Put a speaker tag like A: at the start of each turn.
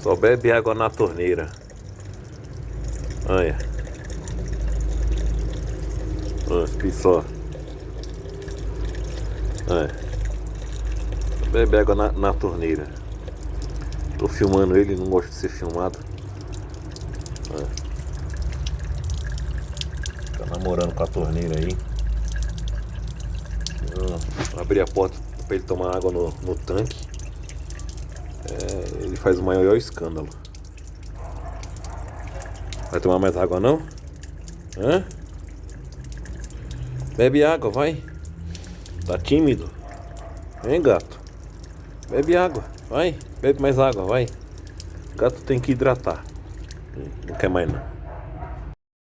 A: Só bebe água na torneira. Olha. Olha só. Olha. Bebe água na torneira. Tô filmando ele, não gosta de ser filmado. Olha. Tá namorando com a torneira aí. Abri a porta pra ele tomar água no tanque. Ele faz o maior escândalo. Vai tomar mais água não? Hã? Bebe água, vai. Tá tímido? Hein, gato? Bebe água, vai. Bebe mais água, vai. Gato tem que hidratar. Não quer mais não.